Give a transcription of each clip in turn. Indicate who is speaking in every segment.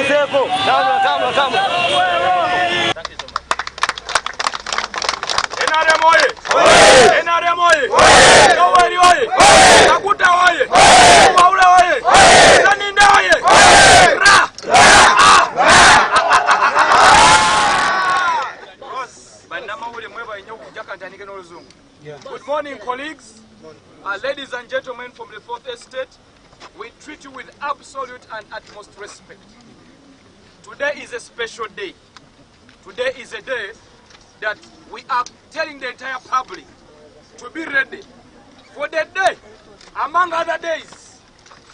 Speaker 1: Good morning, colleagues, ladies and gentlemen from the Fourth Estate. We treat you with absolute and utmost respect. Today is a special day. Today is a day that we are telling the entire public to be ready for the day. Among other days,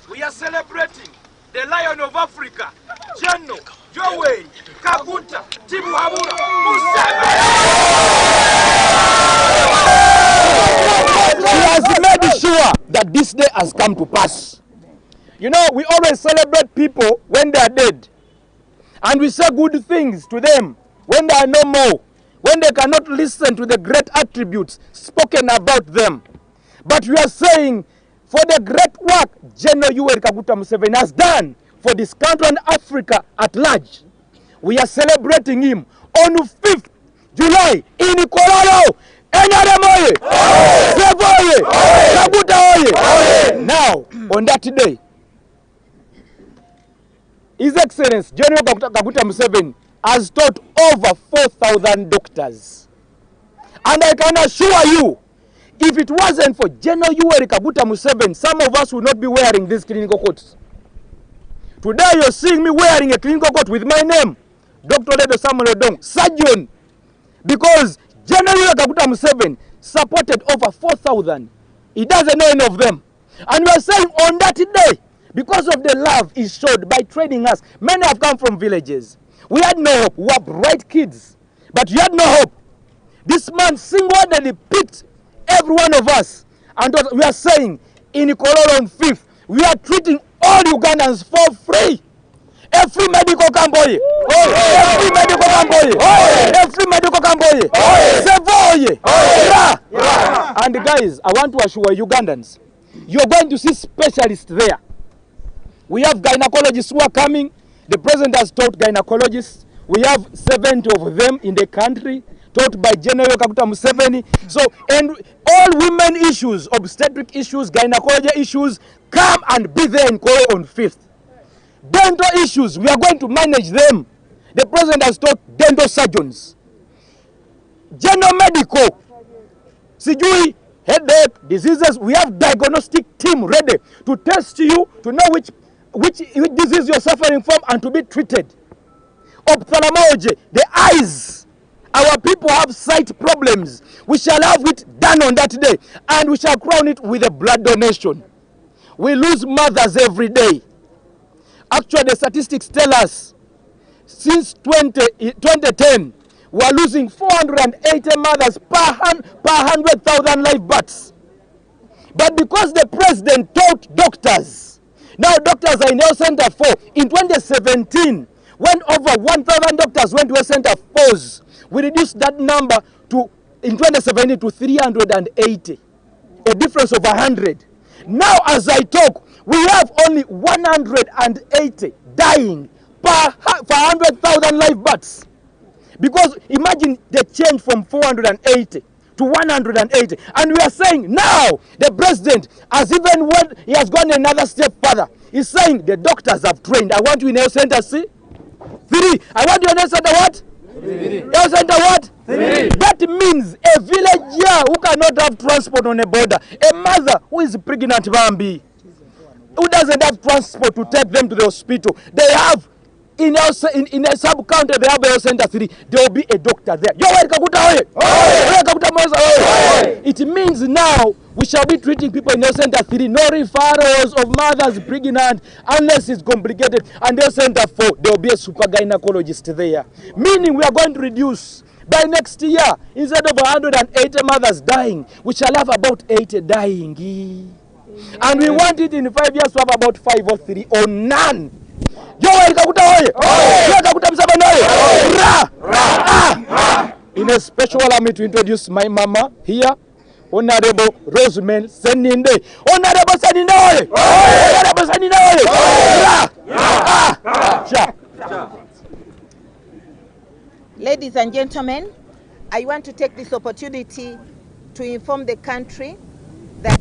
Speaker 1: we are celebrating the Lion of Africa, General Yoweri Kaguta Museveni.
Speaker 2: He has made sure that this day has come to pass. You know, we always celebrate people when they are dead. And we say good things to them when they are no more, when they cannot listen to the great attributes spoken about them. But we are saying, for the great work General Yoweri Kaguta Museveni has done for this country and Africa at large, we are celebrating him on 5th July in Kololo. Now, on that day, His Excellency General Kaguta Museveni has taught over 4,000 doctors. And I can assure you, if it wasn't for General Yoweri Kaguta Museveni, some of us would not be wearing these clinical coats. Today you're seeing me wearing a clinical coat with my name, Dr. Ledo Samuel Odong, surgeon, because General Yoweri Kaguta Museveni supported over 4,000. He doesn't know any of them. And we are saying on that day, because of the love he showed by training us, many have come from villages. We had no hope. We were bright kids, but we had no hope. This man single-handedly picked every one of us. And we are saying, in Kololo on 5th, we are treating all Ugandans for free. A free medical camboy. A free medical camboy. A free medical camboy. And guys, I want to assure Ugandans, you're going to see specialists there. We have gynecologists who are coming. The president has taught gynecologists. We have 70 of them in the country, taught by General Kaguta Museveni. So, and all women issues, obstetric issues, gynecology issues, come and be there in Kololo on 5th. Dental issues, we are going to manage them. The president has taught dental surgeons. General medical, sijui, headache, diseases, we have diagnostic team ready to test you, to know which disease you're suffering from and to be treated. Ophthalmology, the eyes. Our people have sight problems. We shall have it done on that day. And we shall crown it with a blood donation. We lose mothers every day. Actually, the statistics tell us, since 2010, we are losing 480 mothers per 100,000 live births. But because the president taught doctors, now doctors are in health center 4. In 2017, when over 1,000 doctors went to health center 4s, we reduced that number to, in 2017, to 380. A difference of 100. Now, as I talk, we have only 180 dying per 100,000 live births. Because imagine the change from 480 to 180. And we are saying now the president has even went, he has gone another step further. He's saying the doctors have trained. I want you in health center C. 3. I want you in health center what? 3. Health center what? 3. That means a villager who cannot have transport on a border, a mother who is pregnant, Bambi, who doesn't have transport to take them to the hospital. They have, in a sub-county, they have a health center 3. There will be a doctor there. It means now we shall be treating people in health center 3. No referrals of mothers pregnant unless it's complicated. And health center 4, there will be a super gynecologist there. Meaning we are going to reduce. By next year, instead of 180 mothers dying, we shall have about 80 dying. And we want it in 5 years to have about 5 or 3 or none. In a special, allow me to introduce my mama here, Honorable Rosemary Seninde. Honorable Seninde! Honorable Seninde!
Speaker 3: Ladies and gentlemen, I want to take this opportunity to inform the country that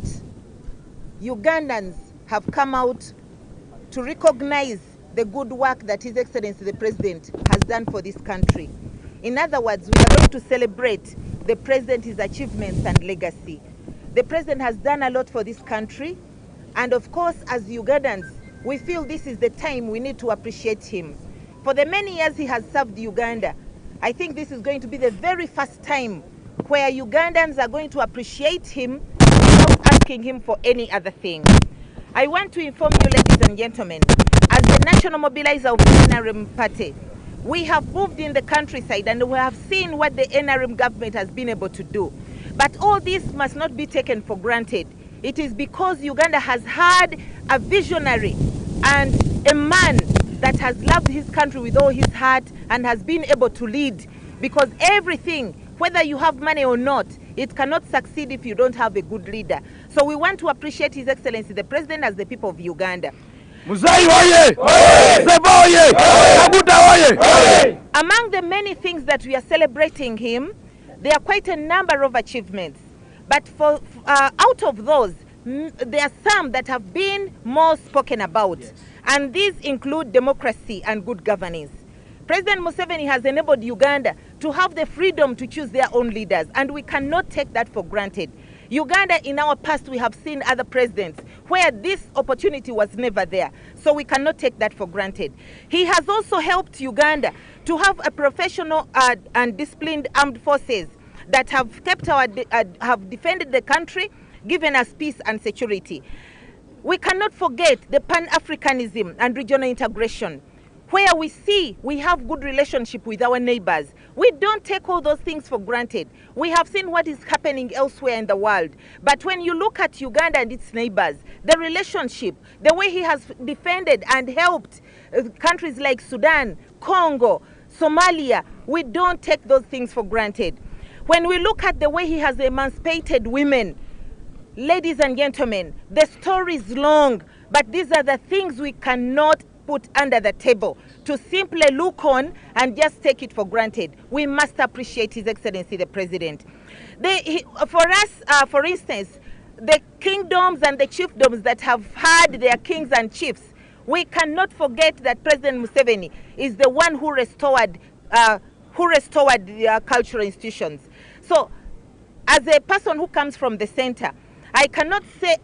Speaker 3: Ugandans have come out to recognize the good work that His Excellency the President has done for this country. In other words, we are going to celebrate the President, his achievements and legacy. The President has done a lot for this country, and of course, as Ugandans, we feel this is the time we need to appreciate him. For the many years he has served Uganda, I think this is going to be the very first time where Ugandans are going to appreciate him without asking him for any other thing. I want to inform you, ladies and gentlemen, as the national mobilizer of the NRM party, we have moved in the countryside and we have seen what the NRM government has been able to do. But all this must not be taken for granted. It is because Uganda has had a visionary and a man that has loved his country with all his heart and has been able to lead. Because everything, whether you have money or not, it cannot succeed if you don't have a good leader. So we want to appreciate His Excellency the President as the people of Uganda.
Speaker 2: Muzai oye! Oye! Seba oye! Oye! Kabuta oye! Oye!
Speaker 3: Among the many things that we are celebrating him, there are quite a number of achievements. But out of those, there are some that have been more spoken about. Yes. And these include democracy and good governance. President Museveni has enabled Uganda to have the freedom to choose their own leaders, and we cannot take that for granted. Uganda, in our past, we have seen other presidents where this opportunity was never there, so we cannot take that for granted. He has also helped Uganda to have a professional and disciplined armed forces that have kept have defended the country, given us peace and security. We cannot forget the Pan-Africanism and regional integration, where we see we have good relationship with our neighbors. We don't take all those things for granted. We have seen what is happening elsewhere in the world. But when you look at Uganda and its neighbors, the relationship, the way he has defended and helped countries like Sudan, Congo, Somalia, we don't take those things for granted. When we look at the way he has emancipated women, ladies and gentlemen, the story is long, but these are the things we cannot put under the table to simply look on and just take it for granted. We must appreciate His Excellency the President. For us, for instance, the kingdoms and the chiefdoms that have had their kings and chiefs, we cannot forget that President Museveni is the one who restored the cultural institutions. So, as a person who comes from the center, I cannot say,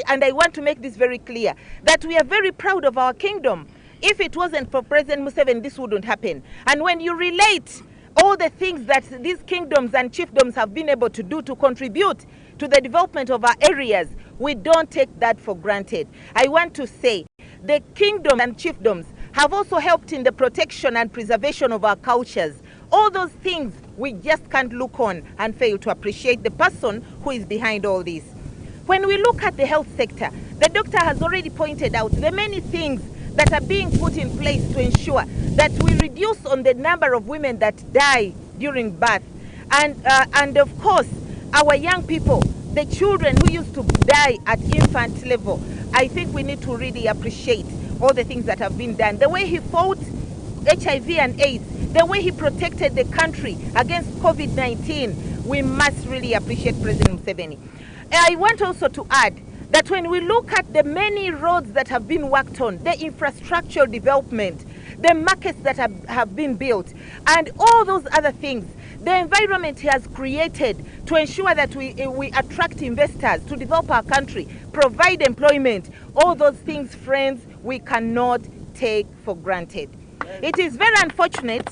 Speaker 3: and I want to make this very clear, that we are very proud of our kingdom. If it wasn't for President Museveni, this wouldn't happen. And when you relate all the things that these kingdoms and chiefdoms have been able to do to contribute to the development of our areas, we don't take that for granted. I want to say the kingdoms and chiefdoms have also helped in the protection and preservation of our cultures. All those things we just can't look on and fail to appreciate the person who is behind all this. When we look at the health sector, the doctor has already pointed out the many things that are being put in place to ensure that we reduce on the number of women that die during birth. And of course, our young people, the children who used to die at infant level, I think we need to really appreciate all the things that have been done. The way he fought HIV and AIDS, the way he protected the country against COVID-19, we must really appreciate President Museveni. I want also to add that when we look at the many roads that have been worked on, the infrastructural development, the markets that have been built, and all those other things, the environment he has created to ensure that we attract investors to develop our country, provide employment, all those things, friends, we cannot take for granted. It is very unfortunate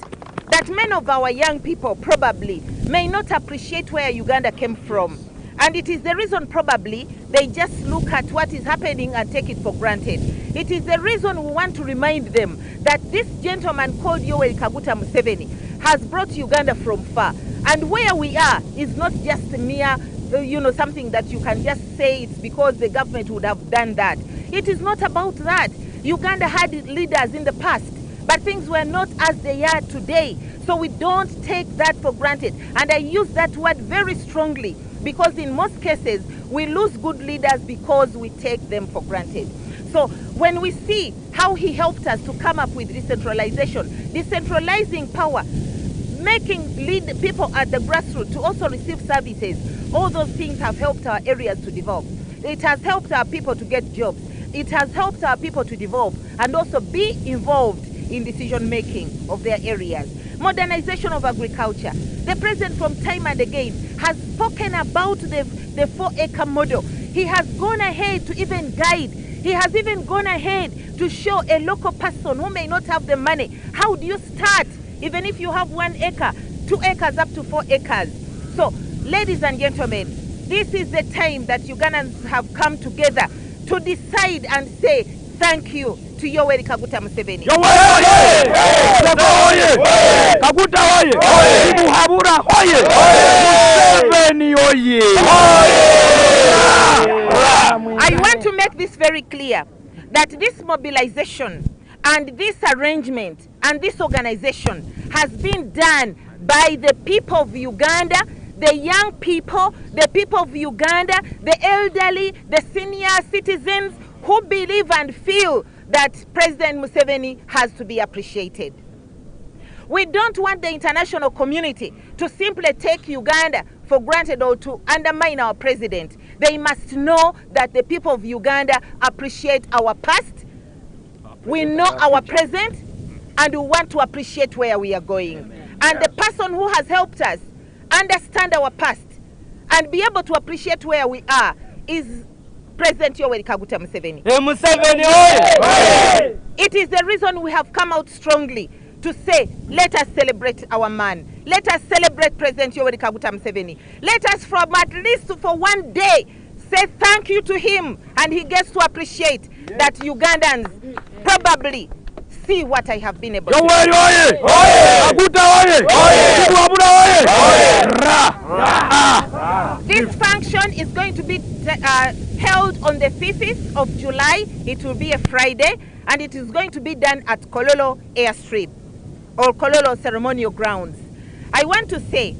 Speaker 3: that many of our young people probably may not appreciate where Uganda came from. And it is the reason probably they just look at what is happening and take it for granted. It is the reason we want to remind them that this gentleman called Yoweri Kaguta Museveni has brought Uganda from far. And where we are is not just mere, something that you can just say it's because the government would have done that. It is not about that. Uganda had leaders in the past, but things were not as they are today. So we don't take that for granted. And I use that word very strongly, because in most cases, we lose good leaders because we take them for granted. So when we see how he helped us to come up with decentralization, decentralizing power, lead people at the grassroots to also receive services. All those things have helped our areas to develop. It has helped our people to get jobs. It has helped our people to develop and also be involved in decision making of their areas. Modernization of agriculture. The president from time and again has spoken about the 4-acre model. He has gone ahead to even guide. He has even gone ahead to show a local person who may not have the money. How do you start? Even if you have 1 acre, 2 acres up to 4 acres. So, ladies and gentlemen, this is the time that Ugandans have come together to decide and say thank you to Yoweri Kaguta Museveni.
Speaker 2: Kaguta oye! Muhabura oye! Museveni oye!
Speaker 3: I want to make this very clear that this mobilization and this arrangement and this organization has been done by the people of Uganda, the young people, the people of Uganda, the elderly, the senior citizens who believe and feel that President Museveni has to be appreciated. We don't want the international community to simply take Uganda for granted or to undermine our president. They must know that the people of Uganda appreciate our past, we know our present, and we want to appreciate where we are going. And the person who has helped us understand our past and be able to appreciate where we are is President Yoweri Kaguta Museveni. It is the reason we have come out strongly to say, let us celebrate our man. Let us celebrate President Yoweri Kaguta Museveni. Let us, from at least for 1 day, say thank you to him, and he gets to appreciate that Ugandans probably see what I have been able to do. This function is going to be held on the 5th of July. It will be a Friday, and it is going to be done at Kololo Airstrip or Kololo Ceremonial Grounds. I want to say,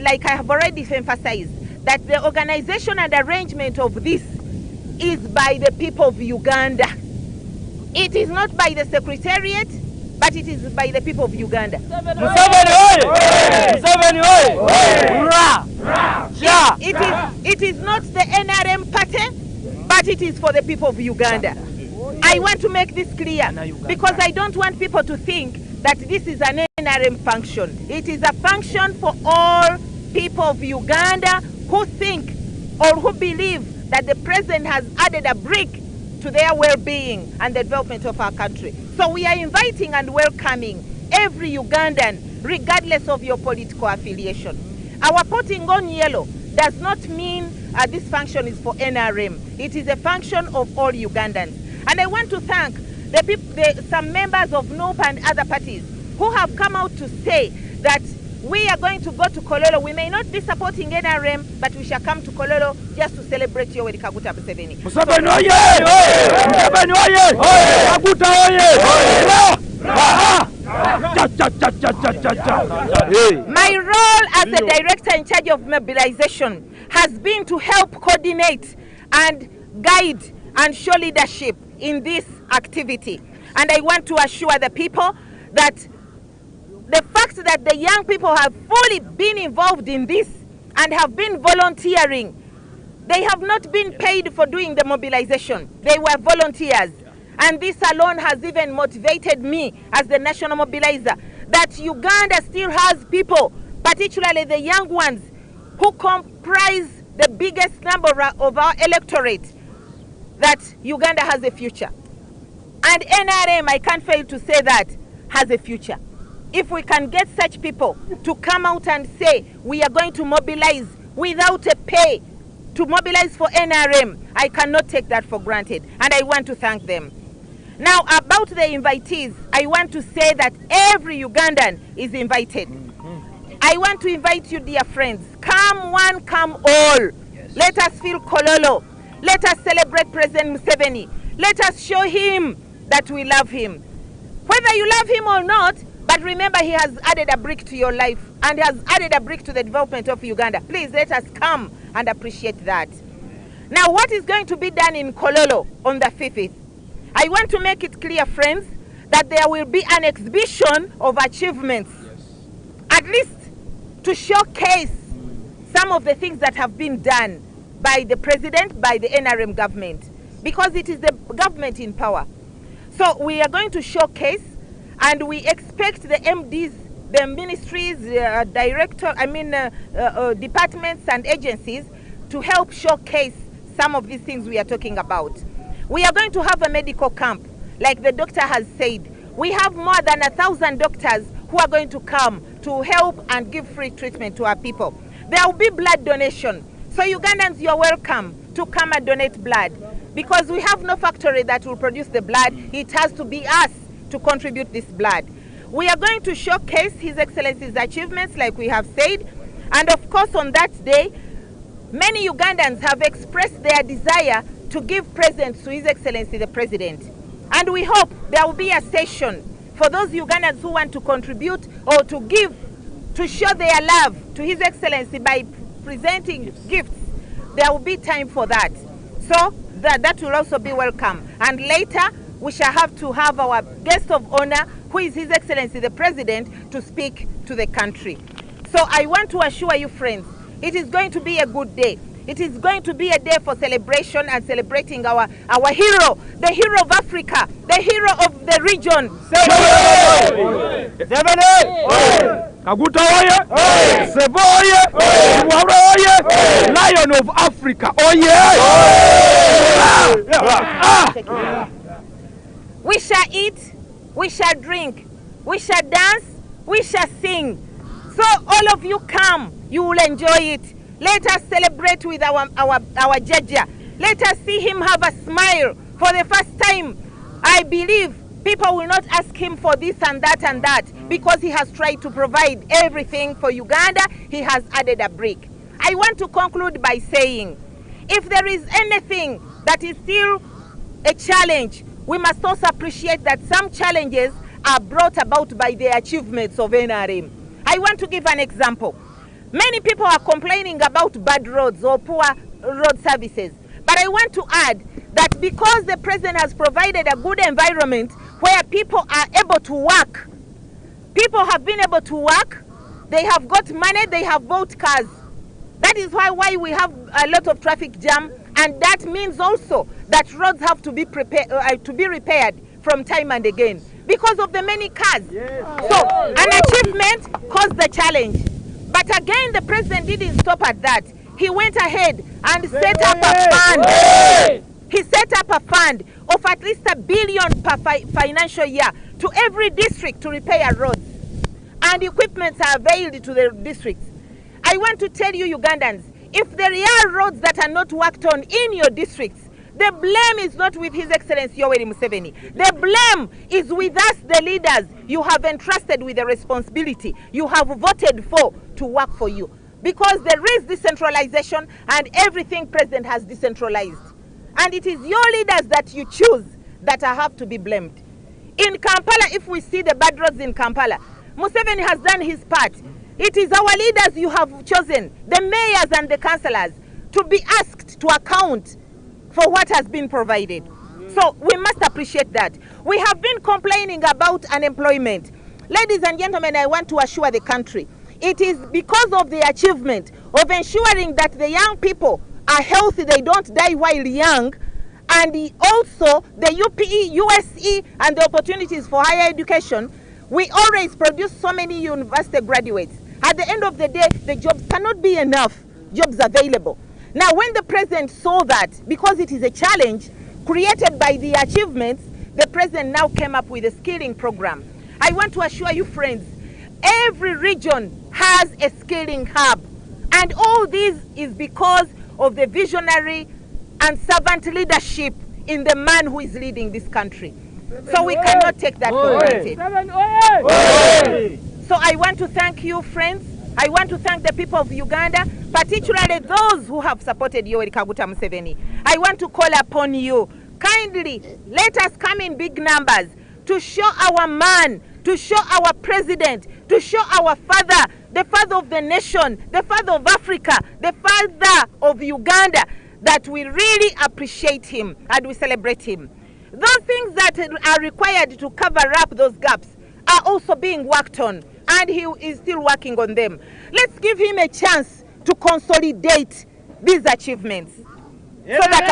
Speaker 3: like I have already emphasized, that the organization and arrangement of this is by the people of Uganda. It is not by the Secretariat, but it is by the people of Uganda. It is not the NRM party, but it is for the people of Uganda. I want to make this clear because I don't want people to think that this is an NRM function. It is a function for all people of Uganda who think or who believe that the president has added a brick to their well-being and the development of our country. So we are inviting and welcoming every Ugandan, regardless of your political affiliation. Our putting on yellow does not mean this function is for NRM. It is a function of all Ugandans. And I want to thank some members of NOP and other parties who have come out to say that we are going to go to Kololo. We may not be supporting NRM, but we shall come to Kololo just to celebrate Yoweri Kaguta Museveni.
Speaker 2: Museveni oye! Museveni oye! Kaguta oye!
Speaker 3: My role as a director in charge of mobilization has been to help coordinate and guide and show leadership in this activity. And I want to assure the people that the fact that the young people have fully been involved in this and have been volunteering, they have not been paid for doing the mobilization. They were volunteers. And this alone has even motivated me as the national mobilizer that Uganda still has people, particularly the young ones, who comprise the biggest number of our electorate, that Uganda has a future. And NRM, I can't fail to say that, has a future. If we can get such people to come out and say we are going to mobilize without a pay, to mobilize for NRM, I cannot take that for granted, and I want to thank them. Now, about the invitees, I want to say that every Ugandan is invited. I want to invite you, dear friends. Come one, come all. Yes. Let us feel Kololo. Let us celebrate President Museveni. Let us show him that we love him. Whether you love him or not, but remember he has added a brick to your life and has added a brick to the development of Uganda. Please let us come and appreciate that. Now, what is going to be done in Kololo on the 5th? I want to make it clear, friends, that there will be an exhibition of achievements. At least to showcase some of the things that have been done by the president, by the NRM government, because it is the government in power. So we are going to showcase, and we expect the MDs, the ministries, departments and agencies to help showcase some of these things we are talking about. We are going to have a medical camp, like the doctor has said. We have more than 1,000 doctors who are going to come to help and give free treatment to our people. There will be blood donation. So Ugandans, you're welcome to come and donate blood, because we have no factory that will produce the blood. It has to be us to contribute this blood. We are going to showcase His Excellency's achievements, like we have said. And of course, on that day, many Ugandans have expressed their desire to give presents to His Excellency the President. And we hope there will be a session for those Ugandans who want to contribute or to give, to show their love to His Excellency by presenting gifts. There will be time for that. So that will also be welcome. And later, we shall have to have our guest of honor, who is His Excellency the President, to speak to the country. So I want to assure you, friends, it is going to be a good day. It is going to be a day for celebration and celebrating our hero, the hero of Africa, the hero of the region.
Speaker 2: Kaguta oye! Sebo oye! Mwaro oye! Lion of Africa oye!
Speaker 3: We shall eat, we shall drink, we shall dance, we shall sing. So all of you come, you will enjoy it. Let us celebrate with our Jaja. Let us see him have a smile for the first time. I believe people will not ask him for this and that, because he has tried to provide everything for Uganda. He has added a brick. I want to conclude by saying, if there is anything that is still a challenge, we must also appreciate that some challenges are brought about by the achievements of NRM. I want to give an example. Many people are complaining about bad roads or poor road services. But I want to add that because the president has provided a good environment where people are able to work, people have been able to work, they have got money, they have bought cars. That is why we have a lot of traffic jam, and that means also that roads have to be repaired from time and again because of the many cars. Yes. So an achievement caused the challenge. But again, the president didn't stop at that. He went ahead and set up a fund. He set up a fund of at least $1 billion per financial year to every district to repair roads. And equipments are available to the districts. I want to tell you, Ugandans, if there are roads that are not worked on in your districts, the blame is not with His Excellency Yoweri Museveni. The blame is with us, the leaders you have entrusted with the responsibility you have voted for to work for you. Because there is decentralization and everything president has decentralized. And it is your leaders that you choose that have to be blamed. In Kampala, if we see the bad roads in Kampala, Museveni has done his part. It is our leaders you have chosen, the mayors and the councillors, to be asked to account for what has been provided. So we must appreciate that. We have been complaining about unemployment. Ladies and gentlemen, I want to assure the country, it is because of the achievement of ensuring that the young people are healthy, they don't die while young, and also the UPE, USE, and the opportunities for higher education, we always produce so many university graduates. At the end of the day, the jobs cannot be enough jobs available. Now, when the president saw that, because it is a challenge created by the achievements, the president now came up with a skilling program. I want to assure you, friends, every region has a skilling hub. And all this is because of the visionary and servant leadership in the man who is leading this country. So we cannot take that for granted. So I want to thank you, friends. I want to thank the people of Uganda, particularly those who have supported Yoweri Kaguta Museveni. I want to call upon you, kindly let us come in big numbers to show our man, to show our president, to show our father, the father of the nation, the father of Africa, the father of Uganda, that we really appreciate him and we celebrate him. Those things that are required to cover up those gaps are also being worked on. and he is still working on them. Let's give him a chance to consolidate these achievements so that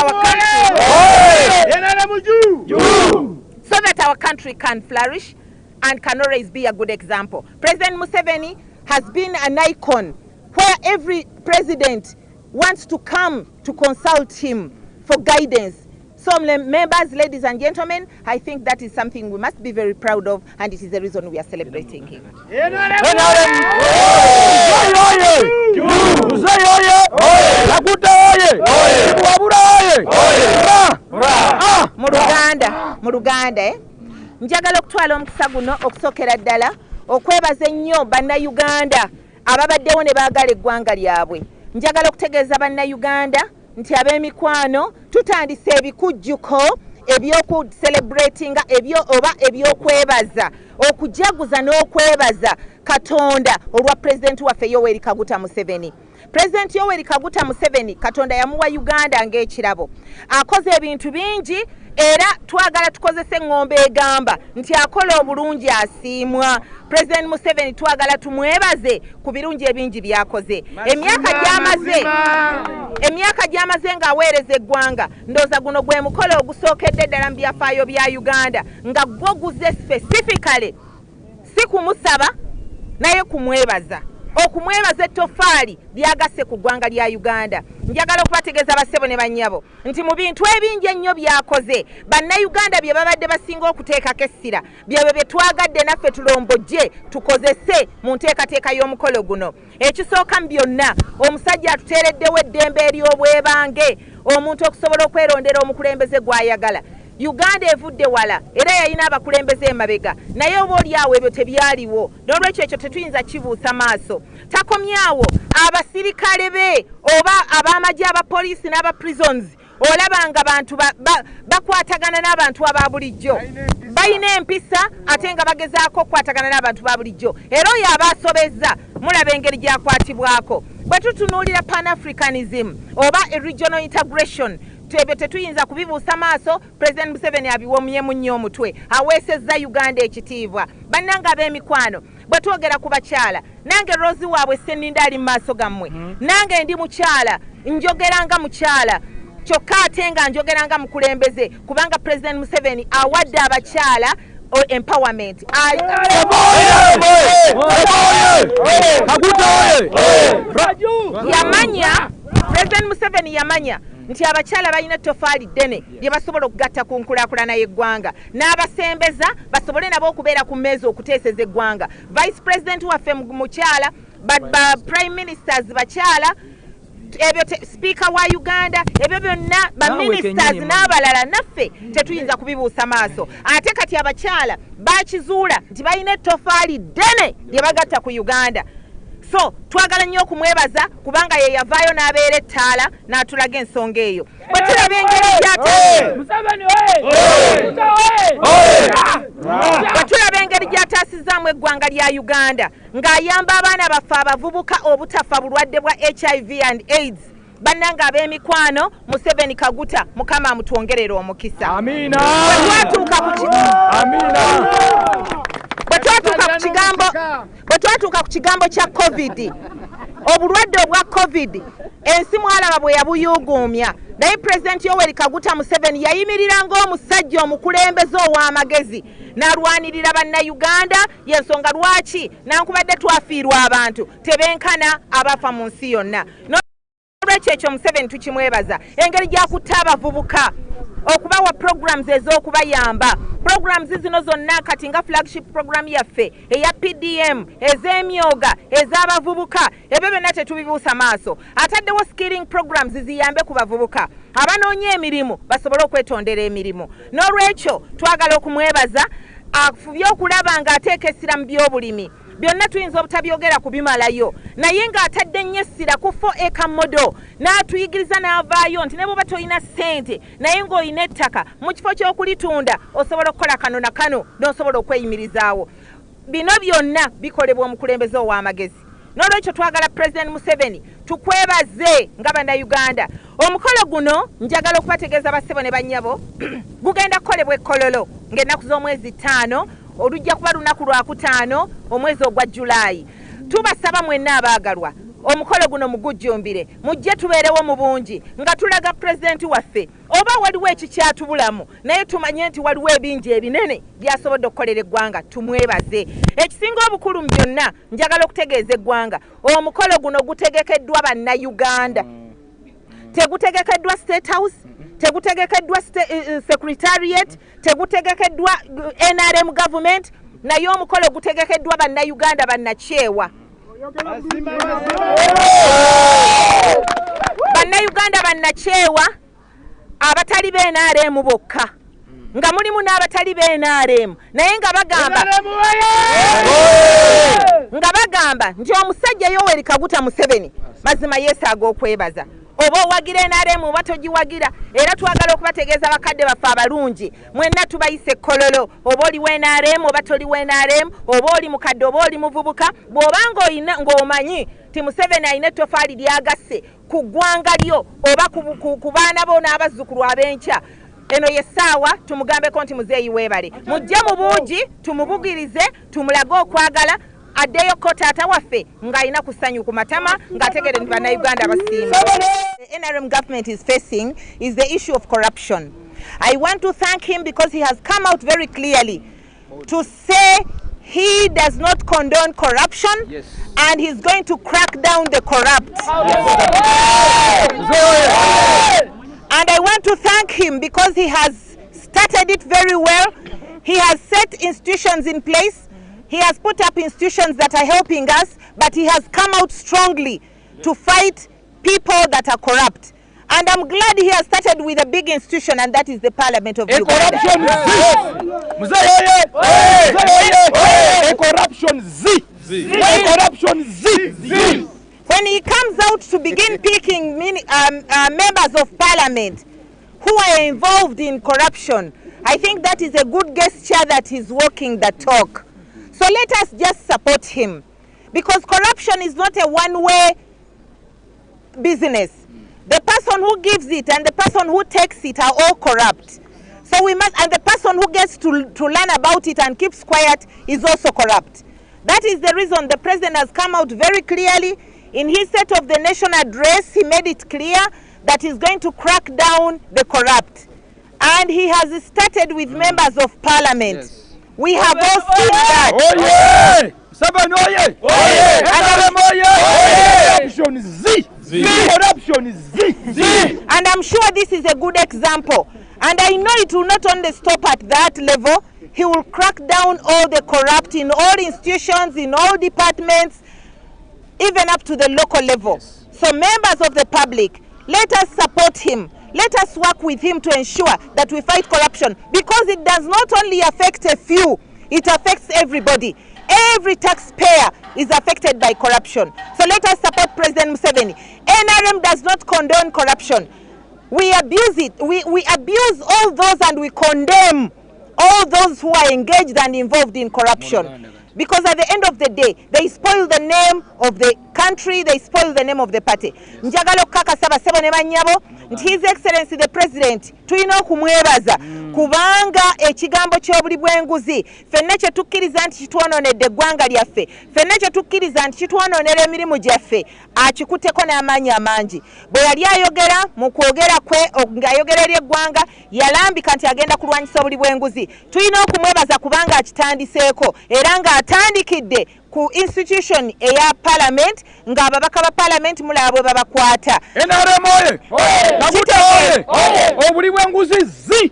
Speaker 3: our country can flourish and can always be a good example. President Museveni has been an icon where every president wants to come to consult him for guidance. So members, ladies and gentlemen, I think that is something we must be very proud of, and it is the reason we are celebrating him. Muruganda, njagala okutwala omukisa guno okusokera ddala okwebaza ennyo bannayuganda ababaddewo ne baagala eggwanga lyabwe. Njagala okutegeeza bannayuganda nti ab'emikwano tutandise ebikujjuko ebyokucelebratinga ebyokwebaza okujaguza n'okwebaza Katonda olwa President waffe Yoweri Kaguta Museveni. President Yoweri Kaguta Museveni Katonda yamuwa Uganda ng'ekirabo. Akoze ebintu bingi era twagala tukozese ngombe egamba nti akola obulungi asiimwa. President Museveni twagala tumwebaze ku birungi ebingi byakoze. Emyaka gyamaze ng'aweereza eggwanga, ndooza guno gwe mukolo ogusookedde ddala mu byafaayo bya Uganda nga gwo guze specifically si kumusaba naye kumwebaza. Okumwebaza ettofaali lyagasse ku ggwanga lya Uganda. Njagala okubategeeza bassebo ne bannyabo nti mu bintu ebingi ennyo byakoze bannayuganda bye babadde basinga okuteekako essira byebyo bye twagadde naffe tulombojje tukozese mu nteekateeka y'omukolo guno. Ekisooka mu byonna, omusajja atuteereddewo eddembe ery'obwebange, omuntu okusobola okwerondera omukulembeze gw'ayagala. Uganda evudde wala era yalina abakulembeze emabega, naye oba oli awo ebyo tebyaliwo. N'olwekyo ekyo tetuyinza kibuusa maaso. Takomyawo abasirikale be oba ab'amagye abapoliisi n'abaprisons olabanga abantu bakwatagana n'abantu aba bulijjo, balina empisa ate nga bagezaako okukwatagana n'abantu ba bulijjo. Era oyo abaasobezza mulaba engeri gyakwatibwako. Bwe tutunuulira Pan-Africanism oba regional integration, ebyo tetuyinza kubibuusa maaso. President Museveni abiwomyemu nnyo omutwe, aweesezza Uganda ekitiibwa. Bannange ab'emikwano, bwe twogera ku bakyala, nange Rozi waabwe Sseninda ali mu maaso gammwe, nange ndi mukyala, njogeranga mukyala kyokka ate nga njogeranga mukulembeze, kubanga President Museveni awadde abakyala empowerment. Yamanya, President Museveni yamanya nti abakyala balina ettofaali ddene lye basobola okugatta ku nkulaakulana y'eggwanga, n'abasembeza basobole nabo okubeera ku mmeeza okuteeseza eggwanga. Vice President waffe mukyala, ba Prime Ministers bakyala, ebyo Speaker wa Uganda, ebyo byonna ba ministers n'abalala naffe tetuyinza kubibuusa maaso. Ate kati abakyala bakizuula nti balina ettofaali ddene lye bagatta ku Uganda. So twagala nnyo okumwebaza kubanga ye yavaayo n'abeera ettaala n'atulaga ensonga eyo. Bwe tulaba engeri gy'ataasizaamu eggwanga lya Uganda ng'ayamba abaana baffe abavubuka obutafa bulwadde bwa HIV and AIDS, bannange ab'emikwano, Museveni Kaguta Mukama amutwongerera omukisa.
Speaker 2: Amiina.
Speaker 3: Bwe twatuuka ku kigambo kya COVID, obulwadde obwa COVID, ensi mwalaba bwe yabuyuuguumya, naye President Yoweri Kaguta Museveni yayimirira ng'omusajja omukulembeze ow'amagezi n'alwanirira bannayuganda. Y'ensonga lwaki nankubadde twafiirwa abantu tebenkana abafa mu nsi yonna. N'olwekyo ekyo Museveni tukimwebaza, engeri gy'akutta abavubuka okubawa programs ez'okubayamba. Programs zino zonna kati nga flagship program yaffe eya PDM, ez'emyoga, ez'abavubuka, ebyo byonna tetubibuusa maaso. Ataddewo skilling programs ziyambe ku bavubuka abanoonya emirimu basobole okwetondera emirimu. N'olwekyo twagala okumwebaza, afubye okulaba ng'ateeka essira mu by'obulimi. Byonna tuyinza obutabyogera kubimalayo, naye ng'atadde nnyo essira ku 4 acre model n'atuyigiriza n'avaayo nti ne bw'oba toyina ssente naye ng'olina ettaka mu kifo ky'okulitunda osobola okukola kano na kano n'osobola okweyimirizaawo. Bino byonna bikolebwa omukulembeze ow'amagezi. N'olwekyo twagala President Museveni tukwebaze nga bannayuganda. Omukolo guno njagala okubategeeza bassebo ne bannyabo gugenda kukolebwa e Kololo ng'ennaku z'omwezi 5 olujja kuba lunaku lwa 5 omwezi ogwa July. Tubasaba mwenna abaagalwa omukolo guno mugujjumbire mujje tubeerewo mu bungi nga tulaga president waffe oba waliwo ekikyatubulamu naye tumanye nti waliwo ebingi ebinene byasobodde okukolera eggwanga tumwebaze. Ekisinga obukulu mu byonna njagala okutegeeza eggwanga omukolo guno gutegekeddwa bannayuganda, tegutegekeddwa State House, tegutegekeddwa Secretariat, tegutegekeddwa NRM government, naye omukolo gutegekeddwa bannayuganda bannakyewa. Bannayuganda bannakyewa abatali b'NRM bokka nga mulimu n'abatali b'NRM naye nga bagamba nti omusajja Yoweri Kaguta Museveni mazima yeesaaga okwebaza. Oba owagira NRM oba togiwagira, era twagala okubategeeza bakadde baffe abalungi mwenna tubayise Kololo, oba oli NRM oba toli NRM, oba oli mukadde oba oli muvubuka, bw'obanga ng'omanyi ti Museveni alina ettofaali lyagasse ku ggwanga lyo oba ku baana bo n'abazzukulu ab'enkya, eno yessaawa tumugambeko nti muzeeyi weebale. Mujje mu buugi tumubugirize, tumulage okwagala, addeyo ko taata waffe ng'alina ku ssanyu ku matama ng'ategere nti bannayuganda basiima. The NRM government is facing is the issue of corruption. I want to thank him because he has come out very clearly to say he does not condone corruption, yes, and he's going to crack down the corrupt. And I want to thank him because he has started it very well. He has set institutions in place. He has put up institutions that are helping us, but he has come out strongly to fight people that are corrupt. And I'm glad he has started with a big institution, and that is the Parliament of Uganda. When he comes out to begin picking members of Parliament who are involved in corruption, I think that is a good gesture that he's walking the talk. So let us just support him, because corruption is not a one-way business. The person who gives it and the person who takes it are all corrupt. So we must, and the person who gets to learn about it and keeps quiet is also corrupt. That is the reason the president has come out very clearly in his State of the Nation address. He made it clear that he's going to crack down the corrupt, and he has started with members of Parliament. Yes. We have all seen that.
Speaker 2: Oh yeah! Corruption is Z. Corruption is Z.
Speaker 3: And I'm sure this is a good example. And I know it will not only stop at that level. He will crack down all the corrupt in all institutions, in all departments, even up to the local level. So members of the public, let us support him. Let us work with him to ensure that we fight corruption, because it does not only affect a few, it affects everybody. Every taxpayer is affected by corruption. So let us support President Museveni. NRM does not condone corruption. We abuse it. We abuse all those, and we condemn all those who are engaged and involved in corruption. Because at the end of the day, they spoil the name of the country, they spoil the name of the party. Njagalo kaka saba sebo ne banyabo, His Excellency the President, tulina okumwebaza kubanga ekigambo ky'obuli bw'enguzi ffenna kye tukkiriza nti kitwononedde eggwanga lyaffe, ffenna kye tukkiriza nti kitwononera emirimu gyaffe, akikutteko n'amaanyi amangi. Bwe yali ayogera mu kwogera kwe ng'ayogera eri eggwanga, yalambika nti agenda kulwanyisa obuli bw'enguzi. Tulina okumwebaza kubanga akitandiseeko era ng'atandikidde ku institution eya Parliament, ng'ababaka ba Parliament mulaba bwe babakwata.
Speaker 2: NRM obuli bw'enguzi zi!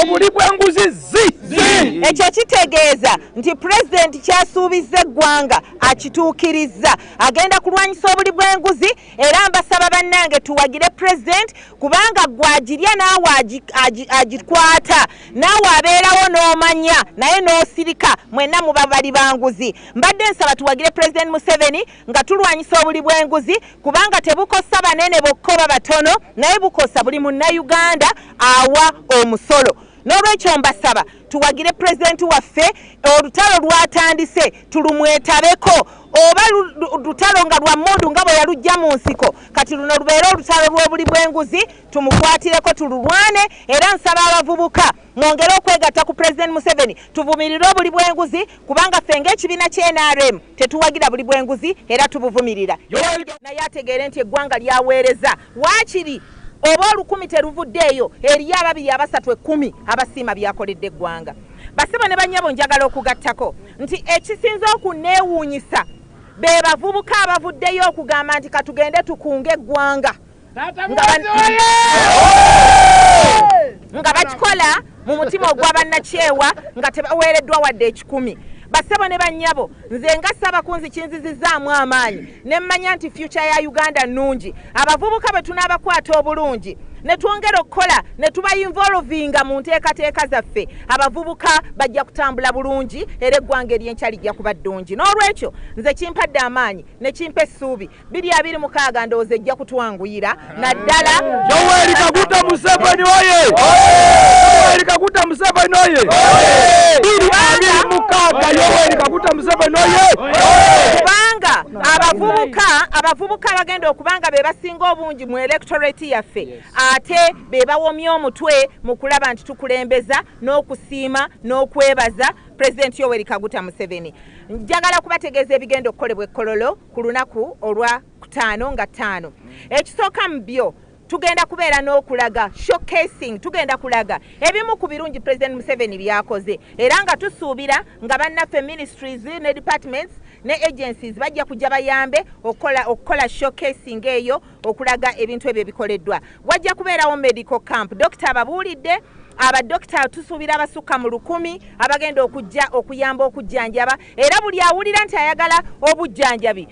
Speaker 2: Obuli bw'enguzi zi!
Speaker 3: Ekyo kitegeeza nti President kyasuubiza eggwanga akituukirizza, agenda kulwanyisa obuli bw'enguzi, era mbasaba bannange tuwagire President kubanga gwagirya naawe agikwata, naawe abeerawo n'omanya naye n'osirika, mwenna muba bali banguzi. Mbadde nsaba tuwagire President Museveni nga tulwanyisa obuli bw'enguzi kubanga tebukosa banene bokka oba batono, naye bukosa buli munnayuganda awa omusolo. n'olwekyo mbasaba tuwagire president waffe olutalo lwatandise tulumwetabeko oba lutalo nga lwa mmundu nga bwe yalujja mu nsiko kati luno lubeera olutalo lw'obuli bw'enguzi tumukwatireko tululwane era nsaba abavubuka mwongere okwegatta ku President Museveni tuvumirire obuli bw'enguzi kubanga ffe ng'ekibiina ky'NRM tetuwagira buli bw'enguzi era tubuvumirira naye ategeere nti eggwanga lyaweereza waakiri oba olukumi teruvuddeeyo eriyo ababiri abasatu ekkumi abasiima byakoledde eggwanga basebo ne bannyabo njagala okugattako nti ekisinza okuneewuunyisa be bavubuka abavuddeyo okugamba nti katugende tukunge eggwanga nga bakikola mu mutima ogw'abannakyewa nga tebaweereddwa wadde ekikumi basebo ne bannyabo nze nga Ssaabakunzi kinzizizaamu amaanyi ne mmanya nti future ya Uganda nnungi abavubuka bwe tunaabakwata obulungi ne twongera okukola ne tubayinvolvinga mu nteekateeka zaffe abavubuka bajja kutambula bulungi era eggwanga ery'enkya lijja kuba ddungi n'olwekyo nze kimpadde amaanyi ne kimpa essuubi 2026 ndowooza ejja kutwanguyira naddala
Speaker 2: Yoweri Kaguta Museveni oye! Yoweri Kaguta Museveni oye! 2026 Yoweri Kaguta Museveni oye!
Speaker 3: kubanga abavubuka bagenda okubanga be basinga obungi mu electorate yaffe ate be bawomya omutwe mu kulaba nti tukulembeza n'okusiima n'okwebaza President Yoweri Kaguta Museveni. Njagala kubategeeza ebigenda okukolebwa e Kololo ku lunaku olwa 5 nga 5. Ekisooka mu byo tugenda kubeera n'okulaga showcasing tugenda kulaga ebimu ku birungi President Museveni byakoze era nga tusuubira nga bannaffe ministries ne departments ne agencies bajja kujja bayambe okukola showcasing eyo okulaga ebintu ebyo bikoleddwa. Wajja kubeerawo medical camp Dr. ababuulidde abadokita tusuubira abasukka mu 100 abagenda okujja okuyamba okujjanjaba era buli awulira nti ayagala obujjanjabi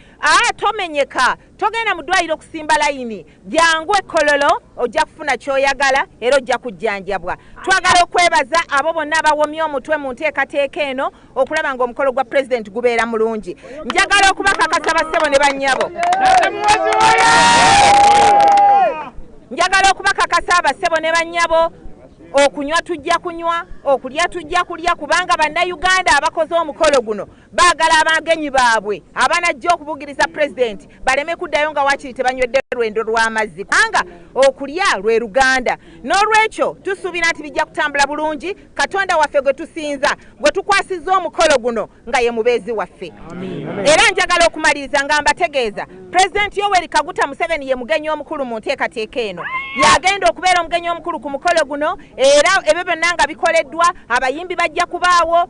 Speaker 3: tomenyeka togenda mu ddwaliro okusimba layini jangu e Kololo ojja kufuna ky'oyagala era ojja kujjanjabwa. Twagala okwebaza abo bonna abawomya omutwe mu nteekateeka eno okulaba ng'omukolo gwa president gubeera mulungi. Njagala okubakakasa bassebo ne bannyabo njagala okubakakasa bassebo ne bannyabo okunywa tujja kunywa okulya tujja kulya kubanga bannayuganda abakoze omukolo guno baagala abagenyi baabwe abanajja okubugiriza president baleme kuddayo nga wakiri tebanywedde lwendo lw'amazzi kubanga okulya lwe Luganda. N'olwekyo tusuubira nti bijja kutambula bulungi Katonda waffe gwe tusinza gwe tukwasizza omukolo guno nga ye mubeezi waffe. Era njagala okumaliriza nga mbategeeza President Yoweri Kaguta Museveni ye mugenyi omukulu mu nteekateeka eno yagenda okubeera omugenyi omukulu ku mukolo guno era ebyo byonna nga bikoleddwa abayimbi bajja kubaawo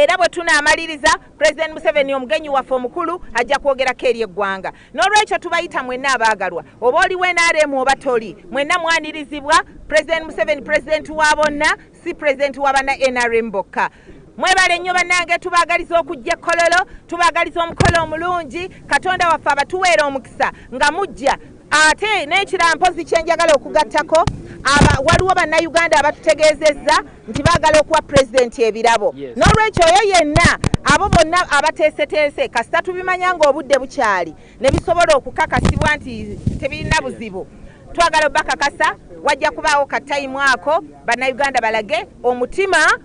Speaker 3: era bwe tunaamaliriza President Museveni omugenyi waffe omukulu ajja kwogerako eri eggwanga. N'olwekyo tubayita mwenna abaagalwa oba oliwo NRM oba toli mwenna mwanirizibwa President Museveni president wa bonna si president wa banna NRM bokka. Mwebale nnyo bannange tubaagaliza okujja Kololo tubaagaliza omukolo omulungi Katonda waffe abatuweera omukisa nga mujja ate n'ekirala mpozi kyenjagala okugattako waliwo bannayuganda abatutegeezezza nti baagala okuwa president ebirabo. N'olwekyo oyo yenna abo bonna abateeseteese kasita tubimanya ng'obudde bukyali ne bisobola okukakasibwa nti tebirina buzibu twagala obbakakasa wajja kubaawo katayimu ako bannayuganda balage omutima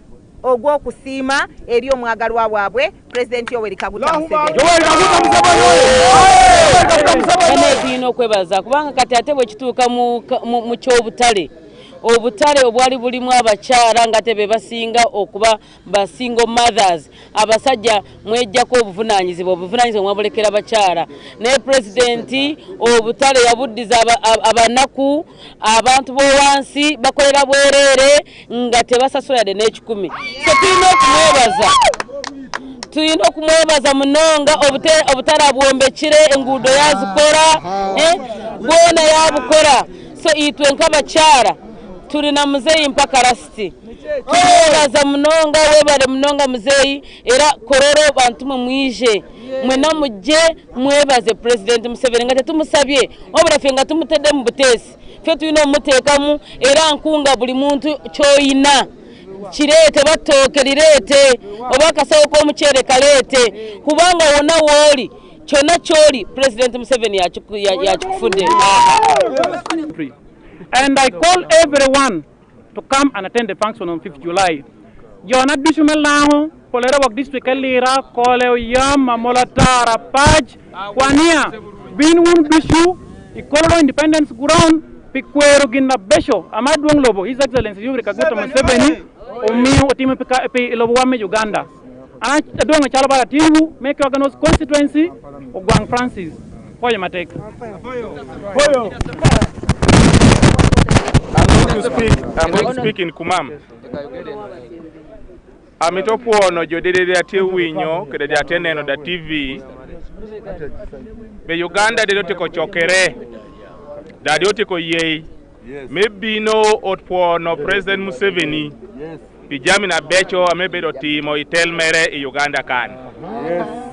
Speaker 3: ogw'okusiima eri omwagalwa waabwe President Yoweri Kaguta Museveni.
Speaker 4: Tulina okwebaza kubanga kati ate bwe kituuka mu ky'obutale obutale obwali bulimu abakyala nga tebe basinga okuba basingle mothers abasajja mwejjako obuvunaanyizibwa mwabulekera abakyala ne president obutale yabuddiza abanaku abantu b'owansi bakolera bwereere nga tebasasula yadde n'ekikumi. So tulina okumwebaza munonga obutale bwombekire enguudo yazikola bwona yabukola. So itwe nk'abakyala tulina muzeeyi mpaka rasiti tumwebaza munonga webale munonga muzeeyi era Kololo bantu mwije mwena mujje mwebaze President Museveni nga tetumusabye obula ffe nga tumutedde mu buteesi ffe tulina omuteekamu era nkunga buli muntu ky'oyina kireete batooke lireete oba akasawo k'omuceere kaleete kubanga wonna wooli kyonna ky'oli President Museveni yakikufudde.
Speaker 5: And I call everyone to come and attend the function on 5th July. Jonat Bishumel Lango, Kololo Wak District Kalira, Koleo Yam, Mamolatara, Paj, Kwania, Binwun Bishu, Kololo Independence Ground, Pikwero Ginna Besho, Amadwang Lobo, His Excellency Yuri Kaguta Museveni, Omi Otime Ilobwame Uganda. And I don't know Chalabara Timu, make Organos constituency, or Gwang Francis. I'm going to speak in Kumam. Amitopo no jodede ate winyo kede atene no da TV. Be Uganda de lotiko chokere. Da lotiko yei. Maybe no otpo no President Museveni. Pijami na becho amebe do timo itel mere I Uganda kan.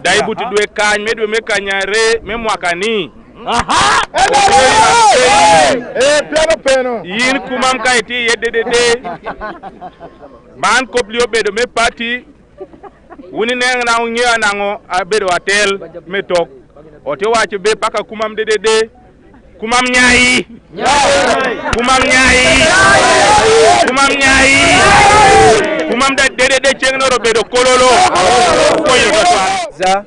Speaker 5: Dai buti dwe kan medwe mekanyare memwakani. Aha! Peno. Yin kumam kaiti yedede. Man koplio bedo me party. Wuni neng na unye nango abedo atel metok. Ote wache be paka kumam dedede. Kumam nyai. Kumam nyai. Kumam nyai. Kumam da dedede chengno robedo kololo.
Speaker 2: Za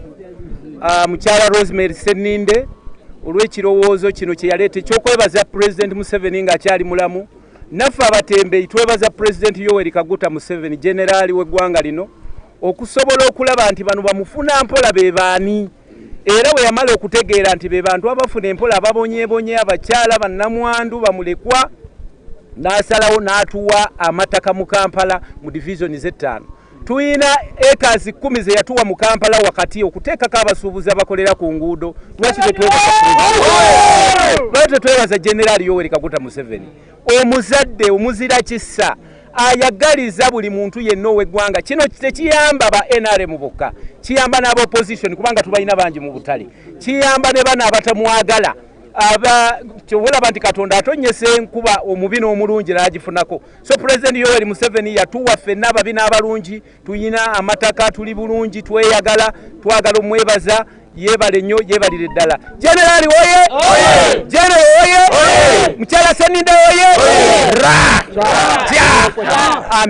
Speaker 2: Muchala Rosemary Seninde olw'ekirowoozo kino kye yaleeta ekyokwebaza President Museveni ng'akyali mulamu naffe abatembeeyi twebaza President Yoweri Kaguta Museveni generali w'eggwanga lino okusobola okulaba nti bano bamufuna mpola be baani era bwe yamala okutegeera nti be bantu abafuna empola ababonyeebonye abakyala bannamwandu bamulekwa n'asalawo n'atuwa amataka mu Kampala mu divisioni z'ettaano. Tuina acres 10 ze yatuwa mu Kampala wakati okuteekako abasuubuzi abakolera ku nguudo. Lwaki tetwebaza General Yoweri Kaguta Museveni omuzadde omuzira kissa ayagaliza buli muntu yenna ow'eggwanga. Kino tekiyamba ba NRM bokka, kiyamba n'aba opposition kubanga tubalina bangi mu butale, kiyamba ne bana abatamwagala chobola banti Katonda atonyese enkuba omubi n'omulungi n'agifunako. So President Yoweri Museveni yatuwa ffenna ababi n'abalungi, tuyina amataka, tuli bulungi, tweyagala, twagala omwebaza, yebale nnyo, yebalire ddala. Generali oye! General oye! Mukyala Seninde oye! Ra! Ja!